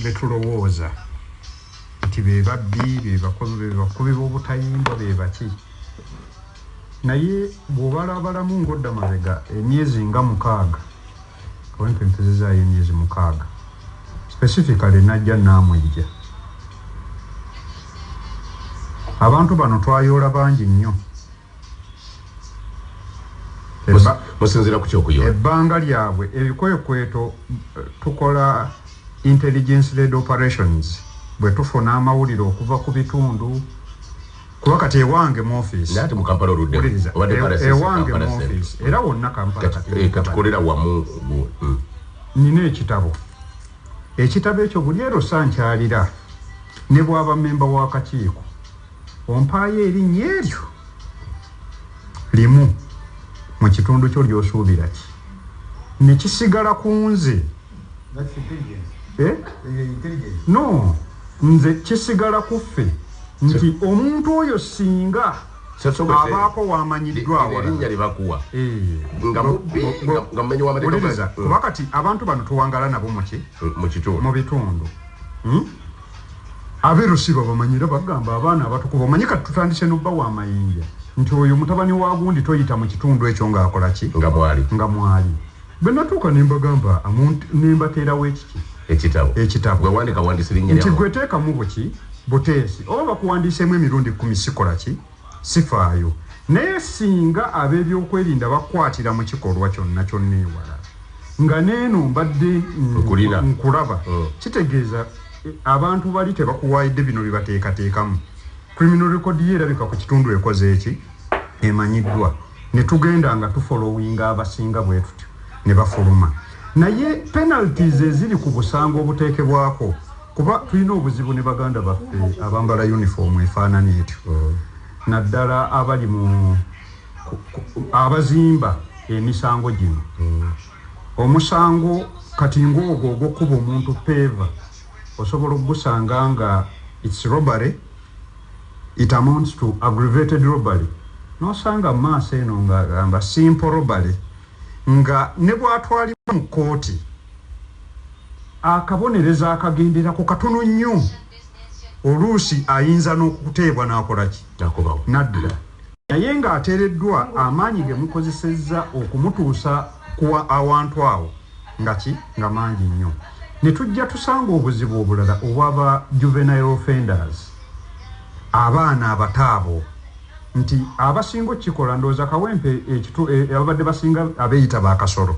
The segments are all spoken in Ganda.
betulowooza nti be babbi be bakubi b'obutayimbwa be baki naye bw'obalabalamu ng'odda mabega emyezi nga 6 kawempe mpezezaayo emyezi 6 specifically najja naamwejja abantu bano twayoola bangi nnyo musinzira ku kyokuyoola ebbanga lyabwe ebikwekweto tukola intelligence led operations bwe tufuna amawulire okuva ku bitundu kuba kati ewange mu office nati mu Kampala oludde ewange mu office era wonna Kampala katukolera wamu nina ekitabo ekyo buli ero sankyalira ne bw'aba memba w'akakiiko ompaayo erinnya eryo limu mu kitundu kyo ly'osuubira ki ne kisigala ku nze no nze kisigala ku ffe nti omuntu oyo singa abaako wamanyiddwa erinnya libakuwa kuba kati abantu bano tuwangala nabo mu bitundu abeerusiba bamanyira bagamba abaana abatukuba omanyi kati tutandise n'obba w'amayinja nti oyo mutabani wa gundi toyita mu kitundu ekyo ng'akola ki nga mwali bwe natuuka ne mbagamba ne mbateerawo ekitabo nti gwe teekamu buteesi oba bakuwandiiseemu emirundi 10 sikola ki sifaayo naye singa ab'ebyokwerinda bakwatira mu kikolwa kyonna ewala nga neeno mbadde nkulaba kitegeeza abantu bali tebakuwaayidde bino bibateekateekamu criminal record ye erabika ku kitundu ekoze eki emanyiddwa ne tugenda nga tufollowinga abasinga bwe tutyo ne bafuluma naye penalties eziri ku busango obuteekebwako kuba tulina obuzibu ne baganda baffe abambala uniform efaanana etyo naddala abali mu abazimba emisango gino omusango kati ng'ogwo ogw'okkuba omuntu peeva osobola okugusanga nga it's robbery it amounts to aggravated robbery nosanga maaso eno ng'agamba simple robbery nga ne bw'atwalibwa mu kooti akabonereza akagendera ku katono nnyo oluusi ayinza n'okuteebwa n'akola ki naddala naye ng'ateereddwa amaanyi ge mukozesezza okumutuusa ku awantu awo nga mangi nnyo ne tujja tusanga obuzibu obulala obw'aba juvenile offenders abaana abataabo nti abasinga okikola ndowooza kawempe ababadde basinga abeeyita ba kasolo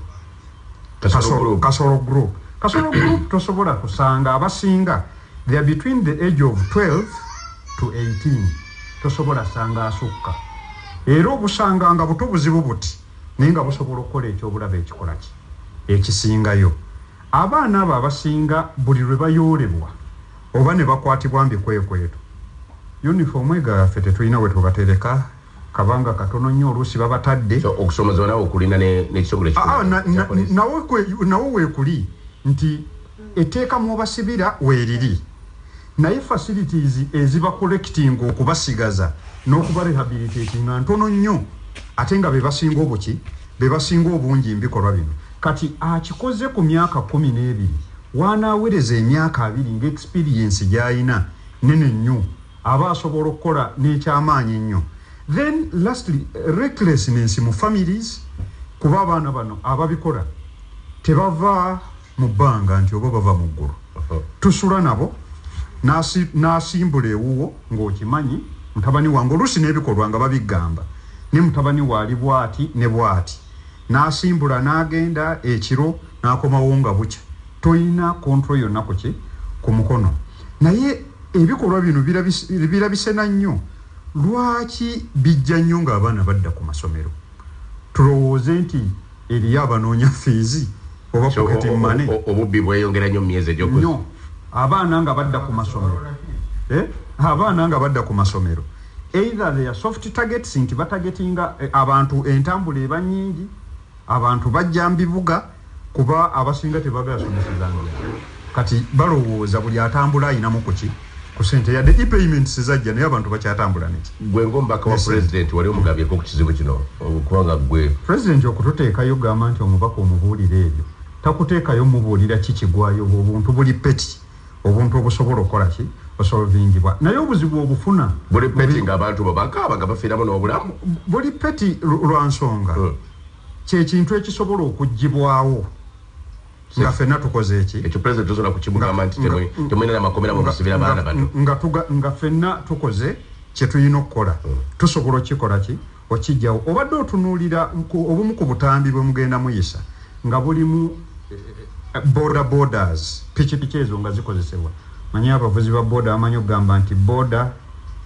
group tosobola kusanga abasinga they are between the age of 12 to 18 tosobola sanga asukka era obusanga nga buto buzibu buti naye nga busobola okukola ekyobulaba ekikola ki ekisingayo abaana abo abasinga buli lwe bayoolebwa oba ne bakwatibwa mbikwekweto uniform egaffe tetulina we tubatereka kabanga katono nnyo oluusi babatadde okusomeza nawe okulina n'ekitongole nawo weekuli nti etteeka mwobasibira weeriri naye facilities eziba collecting okubasigaza n'okubarehabilitatinga ntono nnyo ate nga bebasinga obuki bebasinga obungi mbikolwa bino kati akikoze ku myaka 12 wanaawereza emyaka 2 ng'experience gy'ayina nene nnyo aba asobola okukola n'ekyamaanyi nnyo then lastly recklessness mu families kuba abaana bano ababikola tebava mu bbanga nti oba bava mu ggulu tusula nabo n'asimbula ewuwo ng'okimanyi mutabani wange oluusi n'ebikolwa nga babigamba ne mutabani waali bw'ati ne bw'ati n'asimbula n'agenda ekiro n'akomawo nga bukya toyina control yonna ku mukono naye ebikolwa bino birabisena nnyo lwaki bijja nnyo ng'abaana badda ku masomero tulowooze nti eriyo abanoonya fiizi oba pocket money obubbi bweyongera nnyo mu myezi egyokuzi nnyo abaana nga badda ku masomero abaana nga badda ku masomero either they are soft targets nti batagetinga abantu entambula eba nnyingi abantu bajja mbibuga kuba abasinga tebagayasomesezanga kati balowooza buli atambula ayinamu kuki ku sente yadde e-payments zajja naye abantu bakyatambula neki gwe ng'omubaka wa president wali omugambyeko ku kizibu kino kubanga gwe president okututeekayo gamba nti omubaka omubuulire ebyo takuteekayo mubuulira kikigwayo obuntu buli peti obuntu obusobola okukola ki osolvingibwa naye obuzibu obufuna buli peti ng'abantu babakaaba nga bafiiramu n'obulamu buli peti lwa nsonga kyekintu ekisobola okuggibwawo nga ffenna tukoze eki ekyo pulezidenti tosobola kukimugamba nti temulina n'amakomera mu musibira abaana bano nga ffenna tukoze kye tulina okukola tusobola okikola ki okijjawo obadde otunuulira obumu ku butambi bwe mugenda muyisa nga bulimu borders pikipiki ezo nga zikozesebwa manyi abavuzi ba boda bamanyi okugamba nti boda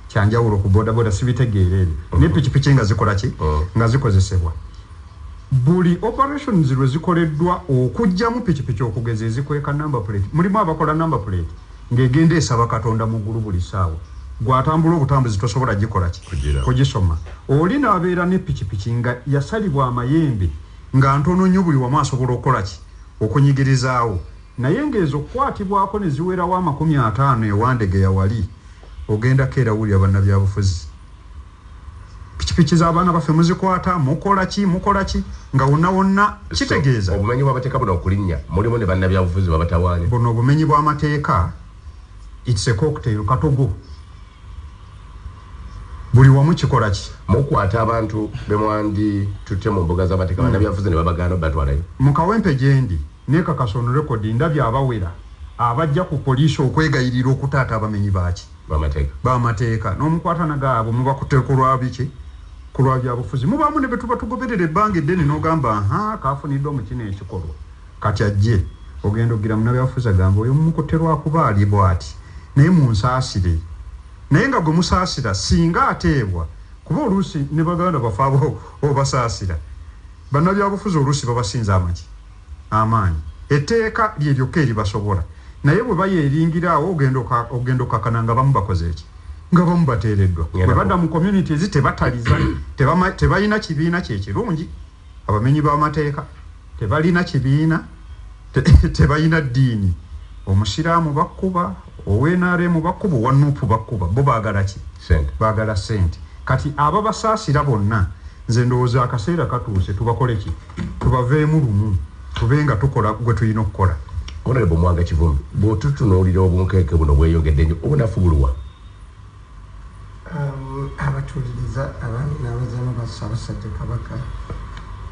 kyanjawulo ku boda sibitegeera ebyo naye pikipiki nga zikola ki nga zikozesebwa buli operations lwe zikoleddwa okujjamu pikipiki okugeza ezikweka number plate mulimu abakola number plate ng'egenda esaba katonda mu ggulu buli ssaawa gw'atambula obutambuzi tosobola gikola ki kugisoma oli n'abeera ne pikipiki nga yasalibwa amayembe nga ntono nnyo buli wamu asobola okukola ki okunyigirizaawo naye ng'ezo okukwatibwako ne ziwerawo 50 ewandege yawali ogendako era wulira bannabyabufuzi pikipiki z'abaana baffe muzikwata mukola ki nga wonna kitegeeza obumenyi bw'amateeka buno okulinnya mulimu ne bannabyabufuzi babatawaanya buno obumenyi bw'amateeka it's a cocktail katogo buli wamu kikola ki mukwata abantu bemwandi tutte mu mbuga z'amateeka bannabyabufuzi ne babagaana batwalayo mu kawempe gyendi nekakasa ono rekodi ndabye abawera abajja ku poliisi okwegayirira okutaata abamenyi baki b'amateeka n'omukwata nagaabo mubakutte ku lwabiki ku lwa byabufuzi mubaamu ne betuba tugoberera ebbanga eddene n'ogamba kafunidde omukino ekikolwa kati ajje ogenda ogira munnabyabufuzi agamba oyo mumukutte lwakuba ali bw'ati naye munsaasire naye nga gwe musaasira singa ateebwa kuba oluusi ne baganda bafe abo obasaasira bannabyabufuzi oluusi babasinza amaanyi etteeka lye lyokka eribasobola naye bwe bayeeringiraawo ogenda okakana nga bamu bakoze eki nga bamu bateereddwa bwe badda mu community ezi tebataliza tebalina kibiina kyekirungi abamenyi b'amateeka tebalina kibiina tebalina ddiini omusiraamu bakkuba owenaremu bakkuba owanuupu bakkuba bo baagala ki baagala ssente kati ababasaasira bonna nze ndowooza akaseera katuuse tubakole ki tubaveemu lumu tube nga tukola gwe tulina okukola Honorable Mwanga Kivumbi bw'otutunuulira obunkeeke buno bweyongedde nnyo obunafu buluwa abatuliriza abaami n'abazaana ba Ssaabasajja Kabaka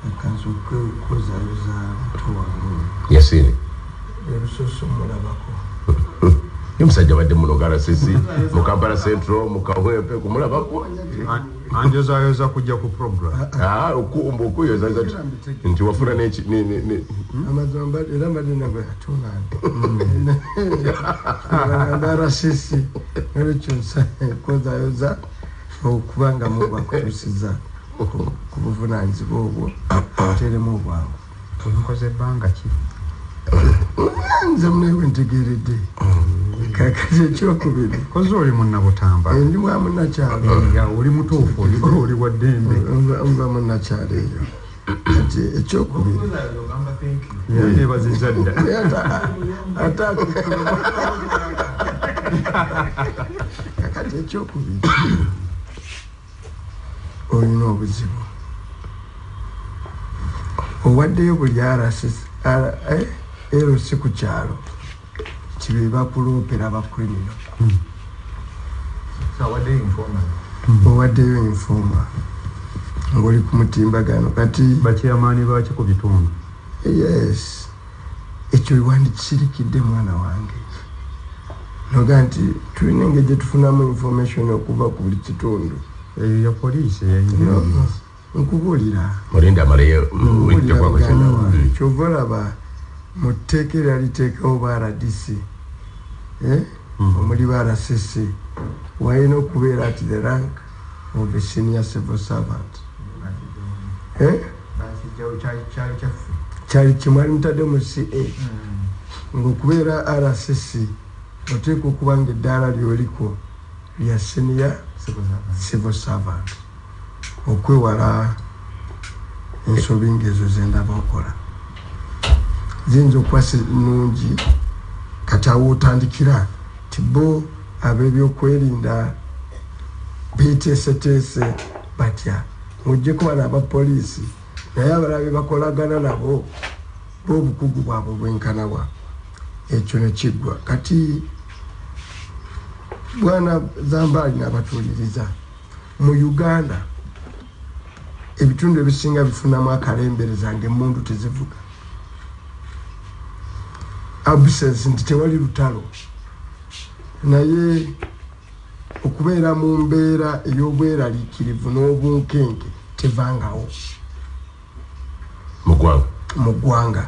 akanza okwezaayoza muto wange Yasini ebisoso mulabako ye musajja badde muno galasisi mu Kampala Central mu Kawempe kumulabako anjozaayoza kujja ku program okuyozayoza nti wafuna amazomba era mbadde nagwe atunande ndarasisi nolekyosa kozaayoza okubanga mubakutusiza ku buvunaanyizibwa obwo teremu obwangu omukoze ebbanga ki nze munewe ntegeeredde kakati ekyokubiri koze oli munnabutamba ndi mwa munnakyalo oli mutuufu oli wa ddembe nva munnakyalo eyo kati ekyokubiri yenebaziza dda kakati ekyokubiri olina obuzibu owaddeyo buli erosi ku kyalo kibe bakuloopera bakrimino owaddeyo informa ng'oli ku mutimbagano kati bakyamaani baki ku bitundu yes ekyo wandikisirikidde mwana wange noga nti tulina engeri gye tufunamu information okuva ku buli kitundu eyo ya poliisi nkubuulira mulinda amaleyo kyova olaba mu tteeka era liteekawo ba RDC omuli ba RCC walina okubeera at the rank of a senior civil servant kyali kimwali mutadde mu CA ng'okubeera RCC oteeka okuba nga eddaala lyoliko lya senior civil servant okwewala ensobi ng'ezo zendaba okola ziyinza okuba nungi kati awo otandikira ti bo ab'ebyokwerinda beeteeseteese batya ng'ojjeko bano abapoliisi naye abalala be bakolagana nabo bw'obukugu bwabwe bwenkanawa ekyo ne kiggwa kati bwana Zambali n'abatuuliriza mu Uganda ebitundu ebisinga bifunamu akalembereza ng'emmundu tezivuga absence nti tewali lutalo naye okubeera mu mbeera ey'obweraliikirivu n'obunkenke tevangawo mu ggwanga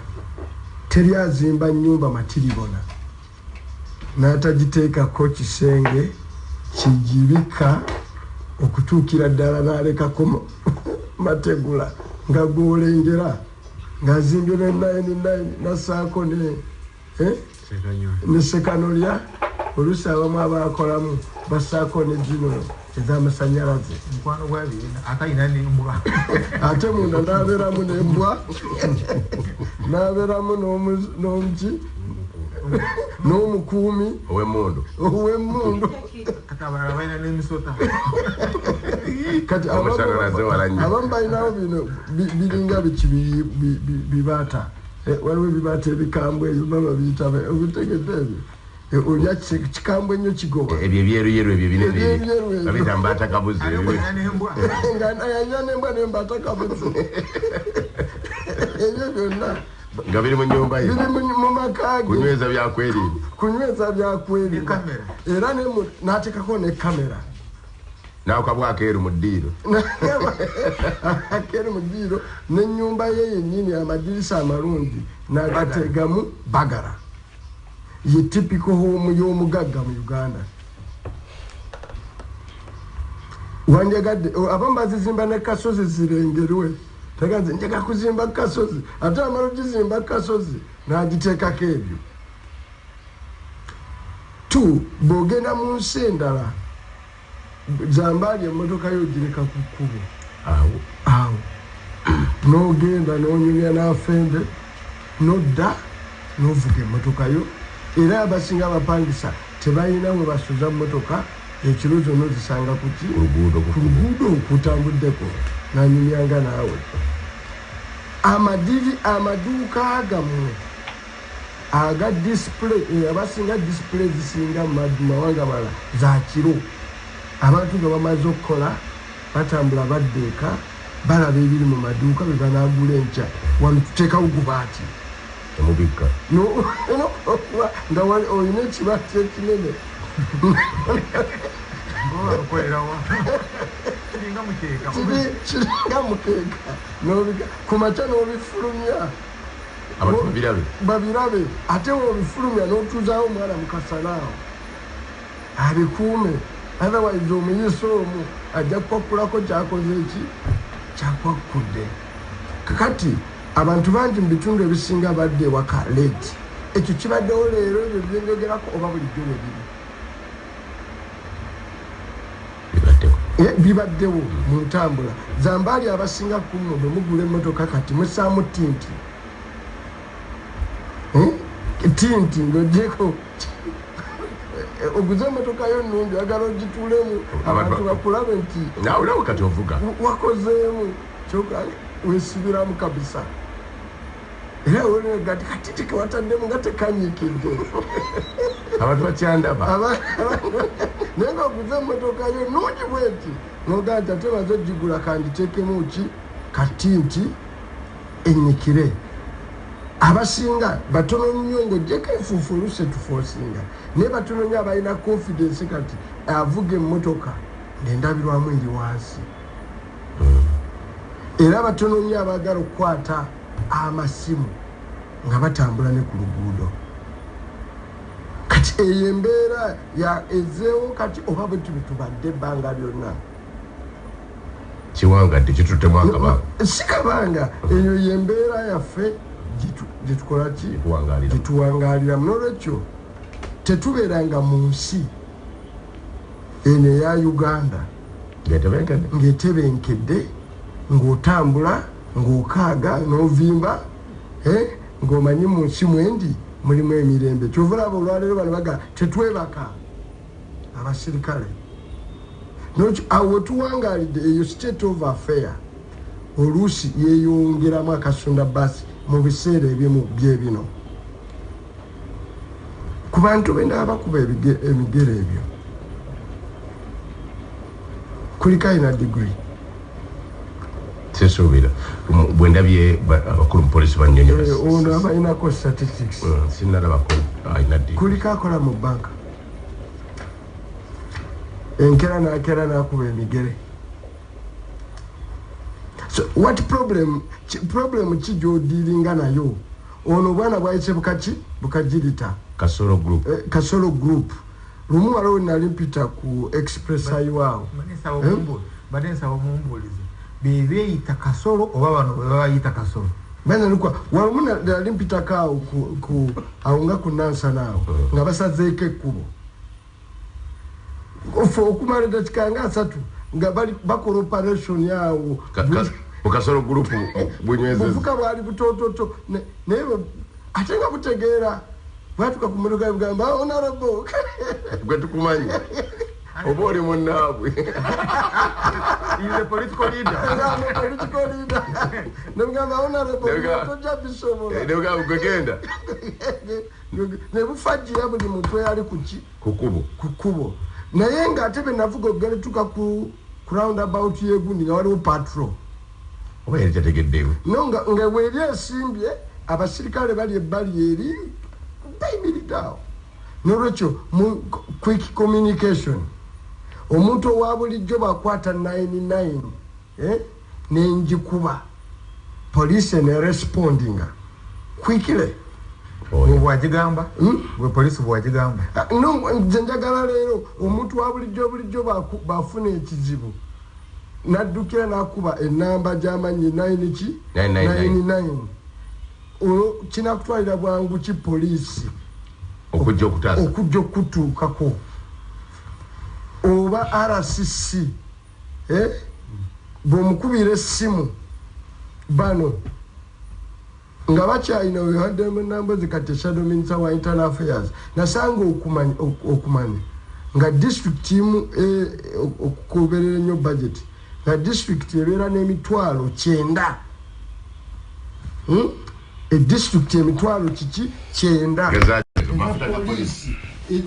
teri azimba nnyumba matiribona n'atagiteekako kisenge kijibika okutuukira ddala n'alekako mategula nga gwolengera ng'azimbye ne nasaako ne sekanolya oluusi abamu abakolamu basaako ne zino ez'amasanyalaze ate munda n'abeeramu n'embwa n'abeeramu n'omuki n'omukuumi ow'emmundu kati abamu balinawo bino biringa biki bibaata waliwo ebibaata ebikambwe ebyo baba biyita obitegedde ebyo olya kikambwe nnyo kigoba ebyo ebyeruyeru ebyo binene babiyita mbaata kabuzi nga yanya n'embwa n'embaata kabuzi ebyo byonna nga biri mu nnyumba ye biri mu maka ge kunyweza byakwerinda era n'ateekako ne kamera n'akabwa akeeru mu ddiiro akeeru mu ddiiro n'ennyumba ye yennyini amadirisa amalungi n'agateegamu bagara ye tipiko home y'omugagga mu Uganda wanjagadde abamu bazizimba ne kasozi zirengerwe teganze njagala kuzimba kasozi ate amala ogizimba kasozi n'agiteekako ebyo bw'ogenda mu nsi endala Zambali emmotoka yo gireka ku kkubo awo n'ogenda n'onyumya n'afende n'odda n'ovuga emmotoka yo era abasinga abapangisa tebalina mwe basuza mmotoka ekiro zonna ozisanga ku luguudo okutambuddeko n'anyumyanga naawe amaduuka agamu aga display abasinga display zisinga mu mawanga mala za kiro abantu nga bamaze okukola batambula baddeeka balaba ebiri mu maduuka bwe banaagula enkya wano tuteekawo gubaati emubikka nga olina ekibaati ekinene kiringa mukeeka ku makya n'obifulumya abantu babirabe ate w'obifulumya n'otuuzaawo omwana mukasalaawo abikuume otherwise omuyisa omu ajja kukwakulako kyakoze eki kyakwakudde kakati abantu bangi mu bitundu ebisinga badde ewaka late ekyo kibaddewo leero ebyo byenjogerako oba bulijjo bwe bibaddewo mu ntambula Zambali abasinga kumwe bwe mugula emmotoka kati musaamu tinti ng'ogyeko oguze emmotoka yo nnungi oyagala ogituulemu abantu bakulabe nti nawulawo kati ovuga wakozeemu kyoka weesibiramu kabisa era olengati katiti kewataddemu nga tekanyiikidde abantu bakyandaba naye nga oguze emmotoka yo nnungi bweti nogaa nti ate baze ogigula kanditeekemu ki katinti ennyikire abasinga batono nnyo ng'ogyeko enfuufu oluse tufoosinga naye batono nnyo abalina confidence kati avuga emmotoka ng'endabirwamu eri wansi era batono nnyo abaagala okukwata amasimu nga batambula ne ku luguudo kati eyo embeera ezeewo kati oba bwe tubitubadde ebbanga lyonna kiwangadde kituttemu akabanga si kabanga eyo yembeera yaffe gyetukola ki gyetuwangaaliramu n'olwekyo tetubeeranga mu nsi eno eya Uganda ng'etebenkedde ng'otambula ng'okaaga n'ovimba ng'omanyi mu nsi mwendi mulimu emirembe kyova olaba olwaleero bano baga tetwebaka abasirikale awo wetuwangaalidde eyo state of affair oluusi yeeyongeramu akasunda basi mu biseera ebimu byebino ku bantu benda abakuba emigere ebyo kuliko alina degree sesuubira bwendabye abakulu mu polisi bannyonnyola ono abalinako statistics sinalabako alina degree kuliko akola mu banka enkera n'akuba emigere. So what problem ki gy'odiringa nayo ono obwana bwayise bukagirita Kasolo group Kasolo group lumu waliwo nali mpita ku express highway badensa omumbulize bebeeyita Kasolo oba bano bebayita Kasolo bana lukwa walumu nali mpita kawo ku awunga ku Nansa naawo nga basazeeko ekkubo okumala eddakiika nga 3 nga bakola operation yawo Kasolo group bunywezeza buvuka bwali butototo naye ate nga butegeera bwatuka ku motoka bugamba honorable gwe tukumanya oba oli munnaabwe ile political leader nebugamba honorable tojja bisobola nebugamba gwegenda nebufajjira buli muntu eyali ku kubo naye ng'ate benavuga ogale tuka ku roundabout yegundi nga waliwo patrol oba yali kyategeddeewo no nga weeri esimbye abasirikale bali ebbali eri bayimiriddeawo n'olwekyo mu quick communication omuntu owa bulijjo bakwata 99 nenjikuba police ne respondinga quickly bwagigamba gwe polisi bwagigamba no nze njagala leero omuntu wa bulijjo bafuna ekizibu naddukira n'akuba ennamba gy'amanyi 99 kinakutwalira bwangu ki poliisi okujja okutuukako oba RCC bw'omukubira essimu bano nga bakyalina wehaddemu ennamba zikati shadow minister wa internal affairs nasanga okumanya nga district imu okugoberera ennyo budget nga district ebeera n'emitwalo 9 district emitwalo 9 poliisi